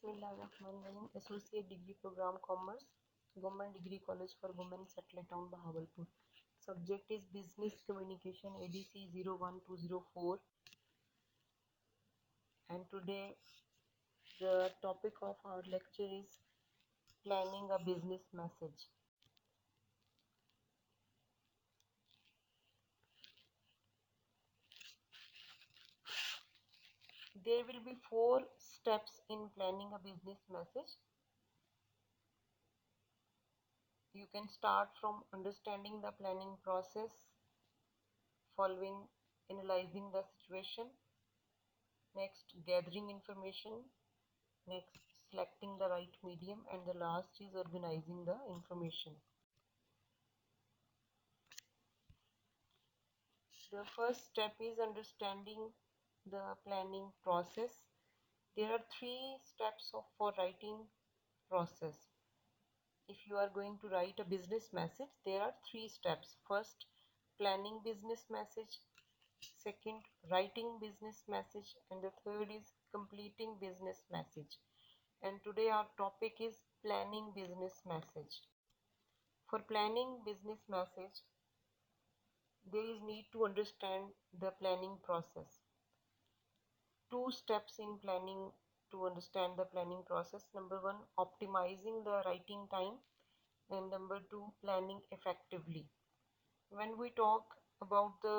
बिस्मिल्लाहिर्रहमानिर्रहीम। Associate degree program commerce, government degree college for women, settle town Bahawalpur. Subject is business communication, ADC 01204, and today the topic of our lecture is planning a business message. There will be 4 steps in planning a business message. You can start from understanding the planning process, following analyzing the situation, next gathering information, next selecting the right medium, and the last is organizing the information. The first step is understanding the planning process. There are 3 steps for writing process. If you are going to write a business message, there are 3 steps. First, planning business message. Second, writing business message. And the third is completing business message. And today our topic is planning business message. For planning business message, there is need to understand the planning process. 2 steps in planning to understand the planning process. Number 1, optimizing the writing time, and number 2, planning effectively. When we talk about the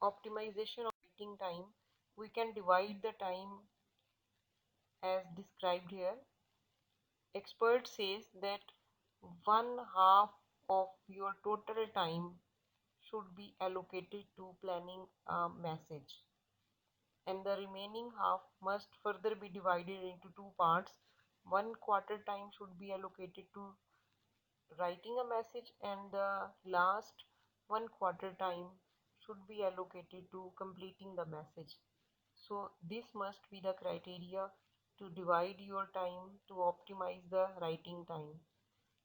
optimization of writing time, we can divide the time as described here. Expert says that 1/2 of your total time should be allocated to planning a message, and the remaining half must further be divided into 2 parts. 1/4 time should be allocated to writing a message, and the last 1/4 time should be allocated to completing the message. So this must be the criteria to divide your time to optimize the writing time.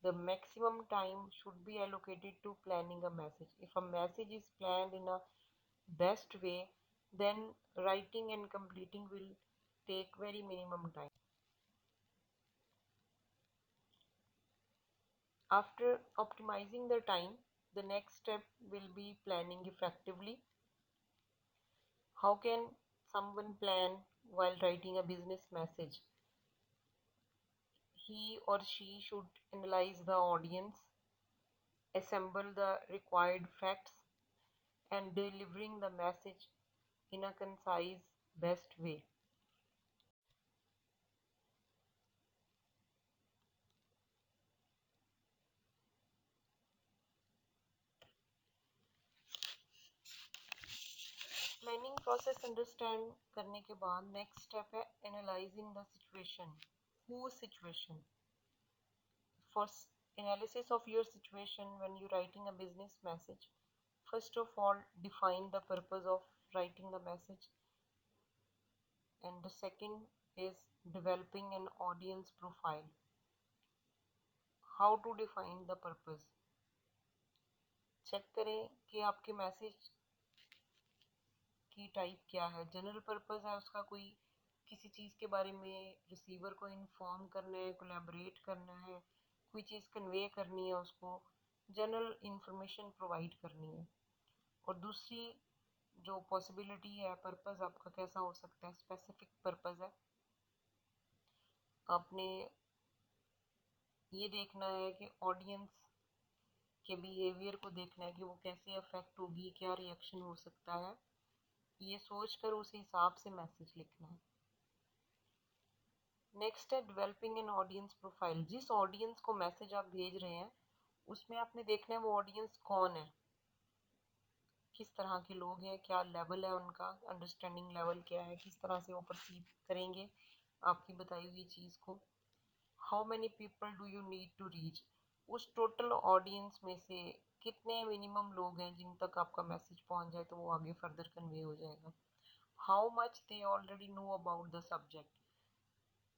The maximum time should be allocated to planning a message. If a message is planned in a best way, then writing and completing will take very minimum time. After optimizing the time, the next step will be planning effectively. How can someone plan while writing a business message? He or she should analyze the audience, assemble the required facts, and delivering the message in a concise, best way. Planning process understand करने के बाद next step है analysing the situation. Whose situation? For analysis of your situation when you're writing a business message, first of all define the purpose of writing the message, and the second is developing an audience profile. How to define the purpose? Check करें कि आपके message की type क्या है. General purpose है उसका, कोई किसी चीज़ के बारे में रिसीवर को इन्फॉर्म करना है, कोलैबोरेट करना है, कोई चीज़ कन्वे करनी है, उसको जनरल इंफॉर्मेशन प्रोवाइड करनी है. और दूसरी जो पॉसिबिलिटी है पर्पस आपका कैसा हो सकता है, स्पेसिफिक पर्पस है. आपने ये देखना है कि ऑडियंस के बिहेवियर को देखना है कि वो कैसे अफेक्ट होगी, क्या रिएक्शन हो सकता है, ये सोचकर उस हिसाब से मैसेज लिखना है. नेक्स्ट है डेवलपिंग एन ऑडियंस प्रोफाइल. जिस ऑडियंस को मैसेज आप भेज रहे हैं उसमें आपने देखना है वो ऑडियंस कौन है, किस तरह के लोग हैं, क्या लेवल है उनका, अंडरस्टैंडिंग लेवल क्या है, किस तरह से वो परसीव करेंगे आपकी बताई हुई चीज़ को. How many people do you need to reach. उस टोटल ऑडियंस में से कितने मिनिमम लोग हैं जिन तक आपका मैसेज पहुंच जाए तो वो आगे फर्दर कन्वे हो जाएगा. How much they already know about the subject.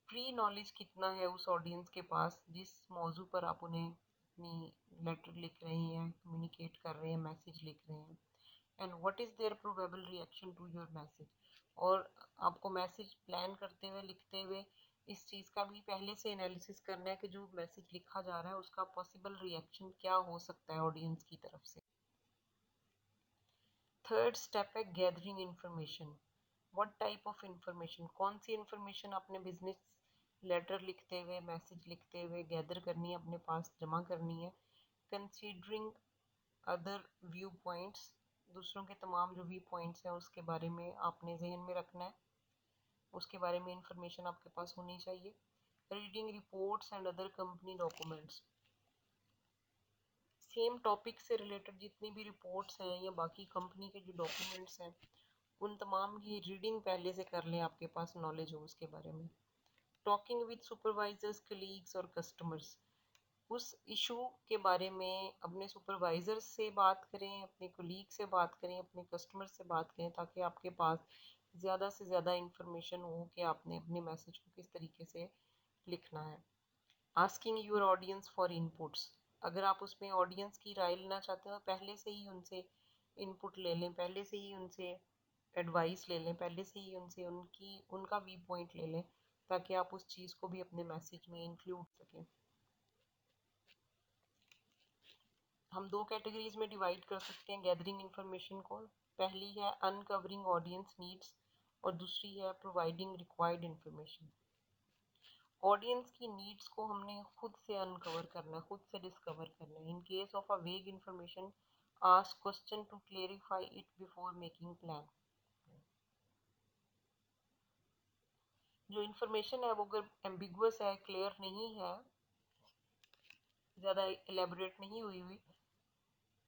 Pre knowledge कितना है उस ऑडियंस के पास जिस मौजू पर आप उन्हें अपनी लेटर लिख रहे हैं, कम्युनिकेट कर रहे हैं, मैसेज लिख रहे हैं. And what is their probable reaction to your message. और आपको मैसेज प्लान करते हुए, लिखते हुए इस चीज़ का भी पहले से एनालिसिस करना है कि जो मैसेज लिखा जा रहा है उसका पॉसिबल रिएक्शन क्या हो सकता है ऑडियंस की तरफ से। थर्ड स्टेप है gathering information. What type of information, कौन सी इंफॉर्मेशन आपने बिजनेस लेटर लिखते हुए, मैसेज लिखते हुए गैदर करनी है, अपने पास जमा करनी है। कंसीडरिंग अदर व्यू पॉइंट्स, दूसरों के तमाम जो व्यू पॉइंट्स हैं उसके बारे में आपने जहन में रखना है, उसके बारे में इंफॉर्मेशन आपके पास होनी चाहिए। Reading reports and other company documents, same topic से रिलेटेड जितनी भी रिपोर्ट्स हैं या बाकी कंपनी के जो डॉक्यूमेंट्स हैं उन तमाम की रीडिंग पहले से कर लें, आपके पास नॉलेज हो उसके बारे में। टॉकिंग विद सुपरवाइजर्स, कलीग्स और कस्टमर्स, उस इशू के बारे में अपने सुपरवाइजर से बात करें, अपने कोलीग से बात करें, अपने कस्टमर से बात करें, ताकि आपके पास ज़्यादा से ज़्यादा इंफॉर्मेशन हो कि आपने अपने मैसेज को किस तरीके से लिखना है। Asking your audience for inputs, अगर आप उसमें ऑडियंस की राय लेना चाहते हो पहले से ही उनसे इनपुट ले लें, पहले से ही उनसे एडवाइस ले लें, पहले से ही उनसे उनका व्यू पॉइंट ले लें, ताकि आप उस चीज़ को भी अपने मैसेज में इंक्लूड सकें। हम दो कैटेगरीज में डिवाइड कर सकते हैं गैदरिंग इंफॉर्मेशन को। पहली है अनकवरिंग ऑडियंस नीड्स और दूसरी है प्रोवाइडिंग रिक्वायर्ड इंफॉर्मेशन। ऑडियंस की नीड्स को हमने खुद से अनकवर करना है, खुद से डिस्कवर करना है। In case of a vague information, ask question to clarify it before making plan. जो इंफॉर्मेशन है वो अगर एम्बिगुअस है, क्लियर नहीं है, ज़्यादा एलेबोरेट नहीं हुई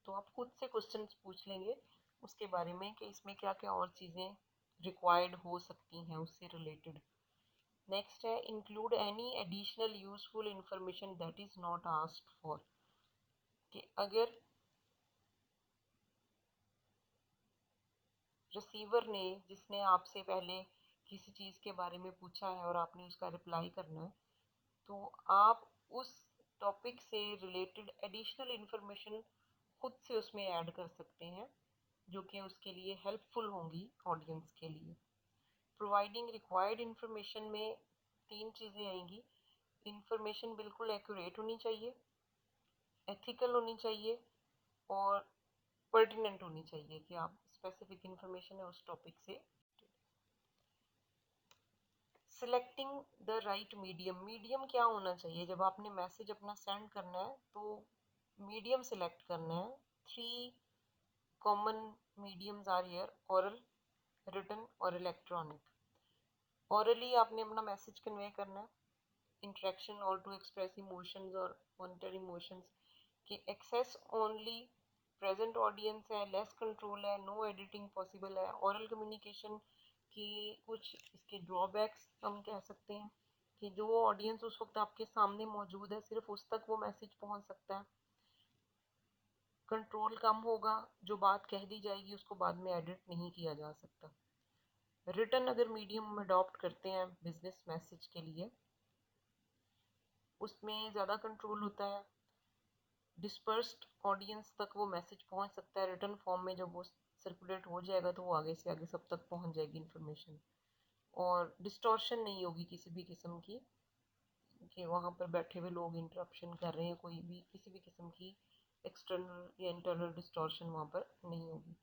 तो आप खुद से क्वेश्चन पूछ लेंगे उसके बारे में कि इसमें क्या क्या और चीज़ें रिक्वायर्ड हो सकती हैं उससे रिलेटेड। नेक्स्ट है include any additional useful information that is not asked for, कि अगर रिसीवर ने, जिसने आपसे पहले किसी चीज़ के बारे में पूछा है और आपने उसका रिप्लाई करना है, तो आप उस टॉपिक से रिलेटेड एडिशनल इंफॉर्मेशन खुद से उसमें ऐड कर सकते हैं जो कि उसके लिए हेल्पफुल होंगी ऑडियंस के लिए। प्रोवाइडिंग रिक्वायर्ड इंफॉर्मेशन में तीन चीज़ें आएंगी। इंफॉर्मेशन बिल्कुल एक्यूरेट होनी चाहिए, एथिकल होनी चाहिए और पर्टिनेंट होनी चाहिए, कि आप स्पेसिफिक इंफॉर्मेशन है उस टॉपिक से। Selecting the right medium, medium क्या होना चाहिए जब आपने मैसेज अपना सेंड करना है, तो मीडियम सिलेक्ट करना है। Three common mediums are here: oral, written और इलेक्ट्रॉनिक। ओरली आपने अपना मैसेज कन्वे करना है, इंटरेक्शन और टू एक्सप्रेस इमोशंस और मॉनिटर इमोशंस, कि एक्सेस ओनली प्रेजेंट ऑडियंस है, लेस कंट्रोल है, नो एडिटिंग पॉसिबल है। ओरल कम्युनिकेशन की कुछ इसके ड्रॉबैक्स हम कह सकते हैं कि जो ऑडियंस उस वक्त आपके सामने मौजूद है सिर्फ उस तक वो मैसेज पहुंच सकता है, कंट्रोल कम होगा, जो बात कह दी जाएगी उसको बाद में एडिट नहीं किया जा सकता। रिटन अगर मीडियम में अडॉप्ट करते हैं बिजनेस मैसेज के लिए, उसमें ज़्यादा कंट्रोल होता है, डिस्पर्स्ड ऑडियंस तक वो मैसेज पहुंच सकता है। रिटन फॉर्म में जब वो सर्कुलेट हो जाएगा तो वो आगे से आगे सब तक पहुंच जाएगी इंफॉर्मेशन, और डिस्टॉर्शन नहीं होगी किसी भी किस्म की, कि वहाँ पर बैठे हुए लोग इंटरप्शन कर रहे हैं, कोई भी किसी भी किस्म की एक्सटर्नल या इंटरनल डिस्टॉर्शन वहाँ पर नहीं होगी।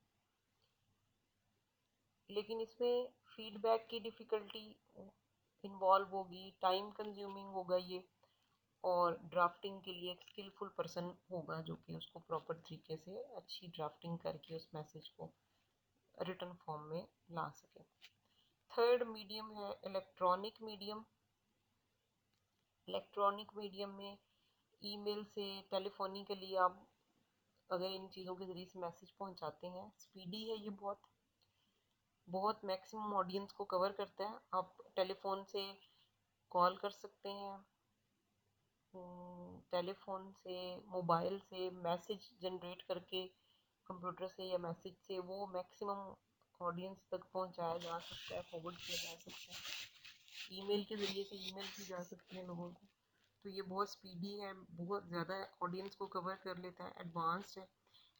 लेकिन इसमें फीडबैक की डिफ़िकल्टी इन्वॉल्व होगी, टाइम कंज्यूमिंग होगा ये, और ड्राफ्टिंग के लिए एक स्किलफुल पर्सन होगा जो कि उसको प्रॉपर तरीके से अच्छी ड्राफ्टिंग करके उस मैसेज को रिटन फॉर्म में ला सके। थर्ड मीडियम है इलेक्ट्रॉनिक मीडियम। इलेक्ट्रॉनिक मीडियम में ईमेल से, टेलीफोनिकली आप अगर इन चीज़ों के ज़रिए से मैसेज पहुंचाते हैं, स्पीडी है ये, बहुत बहुत मैक्सिमम ऑडियंस को कवर करता है। आप टेलीफोन से कॉल कर सकते हैं, टेलीफोन से, मोबाइल से मैसेज जनरेट करके कंप्यूटर से या मैसेज से वो मैक्सिमम ऑडियंस तक पहुंचाया जा सकता है, फॉरवर्ड किया जा सकता है। ईमेल के ज़रिए से ईमेल की जा सकती है लोगों को, तो ये बहुत स्पीडी है, बहुत ज़्यादा ऑडियंस को कवर कर लेता है, एडवांस्ड है।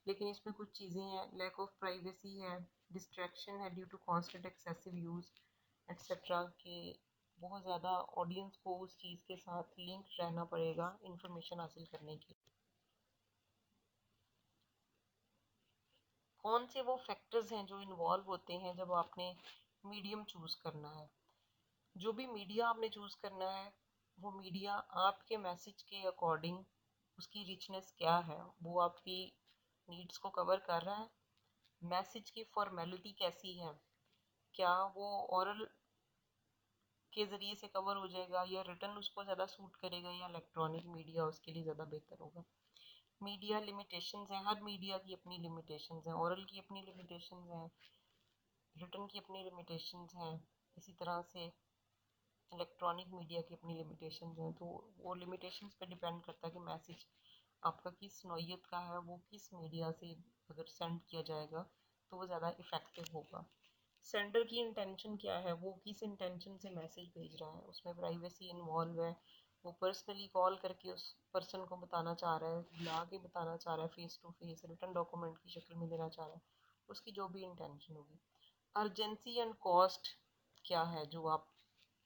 लेकिन इसमें कुछ चीज़ें हैं, लैक ऑफ प्राइवेसी है, डिस्ट्रैक्शन है due to constant excessive use etcetera, के बहुत ज़्यादा ऑडियंस को उस चीज़ के साथ लिंक रहना पड़ेगा इंफॉर्मेशन हासिल करने के लिए। कौन से वो फैक्टर्स हैं जो इन्वॉल्व होते हैं जब आपने मीडियम चूज़ करना है? जो भी मीडिया आपने चूज़ करना है वो मीडिया आपके मैसेज के अकॉर्डिंग उसकी रिचनेस क्या है, वो आपकी नीड्स को कवर कर रहा है। मैसेज की फॉर्मेलिटी कैसी है, क्या वो ओरल के ज़रिए से कवर हो जाएगा या रिटर्न उसको ज़्यादा सूट करेगा या इलेक्ट्रॉनिक मीडिया उसके लिए ज़्यादा बेहतर होगा। मीडिया लिमिटेशंस हैं, हर मीडिया की अपनी लिमिटेशंस हैं, ओरल की अपनी लिमिटेशंस हैं, रिटर्न की अपनी लिमिटेशंस हैं, इसी तरह से इलेक्ट्रॉनिक मीडिया की अपनी लिमिटेशंस हैं। तो वो लिमिटेशंस पे डिपेंड करता है कि मैसेज आपका किस नौइयत का है, वो किस मीडिया से अगर सेंड किया जाएगा तो वो ज़्यादा इफ़ेक्टिव होगा। सेंडर की इंटेंशन क्या है, वो किस इंटेंशन से मैसेज भेज रहा है, उसमें प्राइवेसी इन्वॉल्व है, वो पर्सनली कॉल करके उस पर्सन को बताना चाह रहा है, बुला के बताना चाह रहा है, face to face written document की शक्ल में देना चाह रहा है, उसकी जो भी इंटेंशन होगी। अर्जेंसी एंड कॉस्ट क्या है जो आप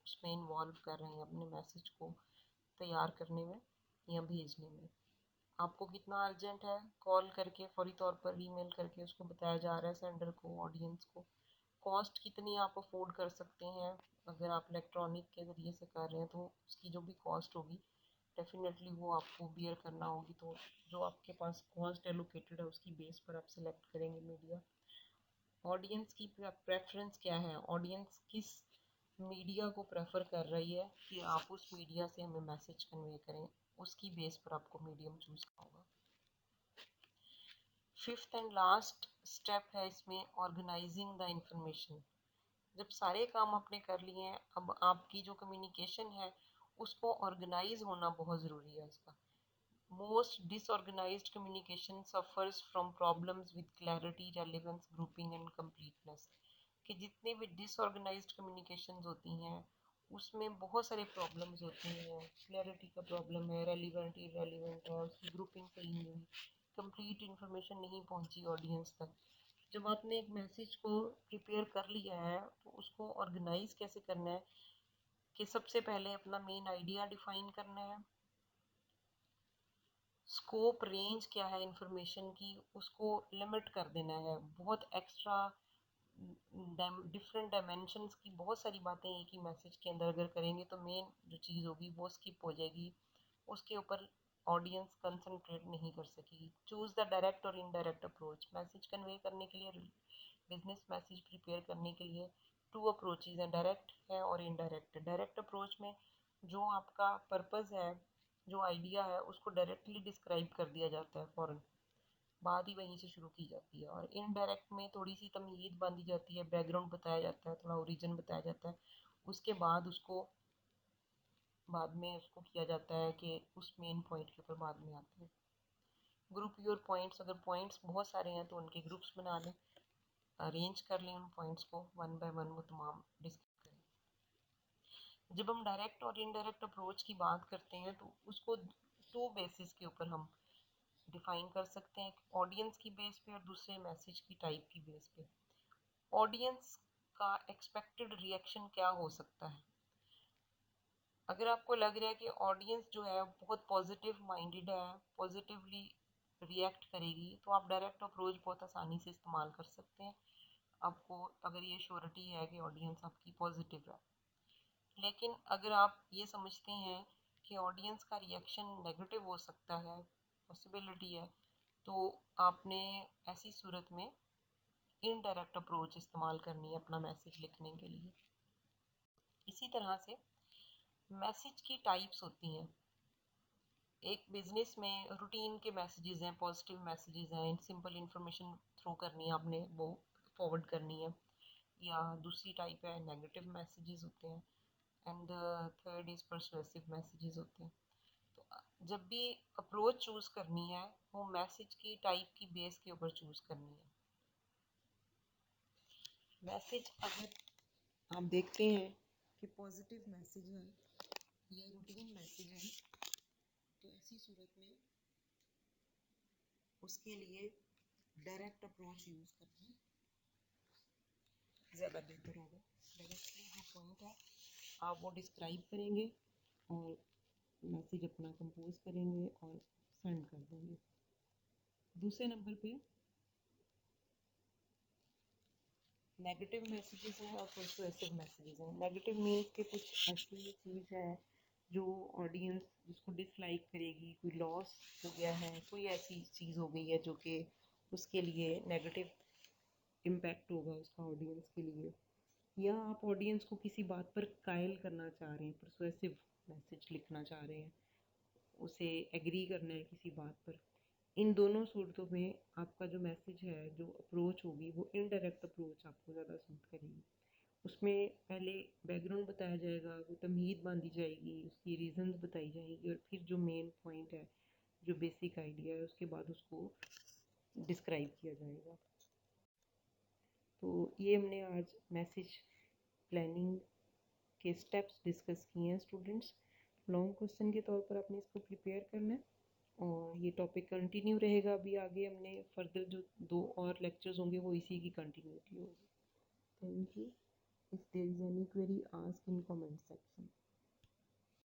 उसमें इन्वॉल्व कर रहे हैं अपने मैसेज को तैयार करने में या भेजने में। आपको कितना अर्जेंट है, कॉल करके फौरी तौर पर ईमेल करके उसको बताया जा रहा है सेंडर को, ऑडियंस को। कॉस्ट कितनी आप अफोर्ड कर सकते हैं, अगर आप इलेक्ट्रॉनिक के ज़रिए से कर रहे हैं तो उसकी जो भी कॉस्ट होगी डेफिनेटली वो आपको बियर करना होगी। तो जो आपके पास कॉस्ट एलोकेटेड है उसकी बेस पर आप सिलेक्ट करेंगे मीडिया। ऑडियंस की प्रेफरेंस क्या है, ऑडियंस किस मीडिया को प्रेफर कर रही है कि आप उस मीडिया से हमें मैसेज कन्वे करें, उसकी बेस पर आपको मीडियम चूज करना होगा। फिफ्थ एंड लास्ट स्टेप है इसमें ऑर्गेनाइजिंग द इंफॉर्मेशन। जब सारे काम आपने कर लिए हैं, अब आपकी जो कम्युनिकेशन है उसको ऑर्गेनाइज होना बहुत ज़रूरी है इसका। Most disorganised communication suffers from problems with clarity, relevance, grouping and completeness. कि जितने भी डिसऑर्गेनाइज्ड कम्युनिकेशंस होती हैं उसमें बहुत सारे प्रॉब्लम्स होते हैं। क्लैरिटी का प्रॉब्लम है, रेलिवेंट इरेलीवेंट है, उसकी ग्रुपिंग सही नहीं हुई, कंप्लीट इन्फॉर्मेशन नहीं पहुंची ऑडियंस तक। जब आपने एक मैसेज को प्रिपेयर कर लिया है तो उसको ऑर्गेनाइज कैसे करना है कि सबसे पहले अपना मेन आइडिया डिफाइन करना है, स्कोप रेंज क्या है इंफॉर्मेशन की उसको लिमिट कर देना है। बहुत एक्स्ट्रा डिफरेंट डायमेंशंस की बहुत सारी बातें एक ही मैसेज के अंदर अगर करेंगे तो मेन जो चीज़ होगी वो स्किप हो जाएगी, उसके ऊपर ऑडियंस कंसंट्रेट नहीं कर सकेगी। चूज द डायरेक्ट और इनडायरेक्ट अप्रोच। मैसेज कन्वे करने के लिए, बिजनेस मैसेज प्रिपेयर करने के लिए टू अप्रोचेज हैं, डायरेक्ट है और इनडायरेक्ट। डायरेक्ट अप्रोच में जो आपका पर्पस है, जो आइडिया है उसको डायरेक्टली डिस्क्राइब कर दिया जाता है फौरन, बात ही वहीं से शुरू की जाती है। और इनडायरेक्ट में थोड़ी सी तमहीद बांधी जाती है, बैकग्राउंड बताया जाता है, थोड़ा ओरिजिन बताया जाता है, उसके बाद उसको बाद में उसको किया जाता है कि उस मेन पॉइंट के ऊपर बाद में आते हैं। ग्रुप योर पॉइंट्स, अगर पॉइंट्स बहुत सारे हैं तो उनके ग्रुप्स बना लें, अरेंज कर लें उन पॉइंट्स को, वन बाय वन वो तमाम डिस्कस करें। जब हम डायरेक्ट और इनडायरेक्ट अप्रोच की बात करते हैं तो उसको दो बेसिस के ऊपर हम डिफाइन कर सकते हैं, ऑडियंस की बेस पे और दूसरे मैसेज की टाइप की बेस पे। ऑडियंस का एक्सपेक्टेड रिएक्शन क्या हो सकता है। अगर आपको लग रहा है कि ऑडियंस जो है बहुत पॉजिटिव माइंडेड है, पॉजिटिवली रिएक्ट करेगी, तो आप डायरेक्ट अप्रोच बहुत आसानी से इस्तेमाल कर सकते हैं, आपको अगर ये श्योरिटी है कि ऑडियंस आपकी पॉजिटिव है। लेकिन अगर आप ये समझते हैं कि ऑडियंस का रिएक्शन नेगेटिव हो सकता है, पॉसिबिलिटी है, तो आपने ऐसी सूरत में इनडायरेक्ट अप्रोच इस्तेमाल करनी है अपना मैसेज लिखने के लिए। इसी तरह से मैसेज की टाइप्स होती हैं। एक बिजनेस में रूटीन के मैसेजेस हैं, पॉजिटिव मैसेजेस हैं, सिंपल इंफॉर्मेशन थ्रो करनी है आपने, वो फॉरवर्ड करनी है। या दूसरी टाइप है नेगेटिव मैसेजेस होते हैं, and third is persuasive messages होते हैं। तो जब भी अप्रोच चूज करनी है वो मैसेज की टाइप की बेस के ऊपर चूज करनी है। मैसेज अगर आप देखते हैं कि पॉजिटिव मैसेज है या रूटीन मैसेज है तो ऐसी सूरत में उसके लिए डायरेक्ट अप्रोच यूज करना ज़्यादा बेहतर होगा। डायरेक्टली जो पॉइंट है आप वो डिस्क्राइब करेंगे और मैसेज अपना कंपोज करेंगे और सेंड कर देंगे। दूसरे नंबर पे नेगेटिव मैसेजेस हैं और परसुएसिव मैसेजेस हैं। नेगेटिव मीन्स के कुछ ऐसी चीज़ है जो ऑडियंस जिसको डिसलाइक करेगी, कोई लॉस हो गया है, कोई ऐसी चीज़ हो गई है जो कि उसके लिए नेगेटिव इम्पैक्ट होगा उसका ऑडियंस के लिए, या आप ऑडियंस को किसी बात पर कायल करना चाह रहे हैं, परसुएसिव मैसेज लिखना चाह रहे हैं, उसे एग्री करना है किसी बात पर। इन दोनों सूरतों में आपका जो मैसेज है, जो अप्रोच होगी, वो इनडायरेक्ट अप्रोच आपको ज़्यादा सूट करेगी। उसमें पहले बैकग्राउंड बताया जाएगा, वो तमहीद बांधी जाएगी, उसकी रीजंस बताई जाएगी और फिर जो मेन पॉइंट है, जो बेसिक आइडिया है, उसके बाद उसको डिस्क्राइब किया जाएगा। तो ये हमने आज मैसेज प्लानिंग के स्टेप्स डिस्कस किए हैं स्टूडेंट्स। लॉन्ग क्वेश्चन के तौर पर आपने इसको प्रिपेयर करना है और ये टॉपिक कंटिन्यू रहेगा। अभी आगे हमने फर्दर जो 2 और लेक्चर्स होंगे वो इसी की कंटिन्यूटी होगी। Thank you. If there is any query, ask in comment section.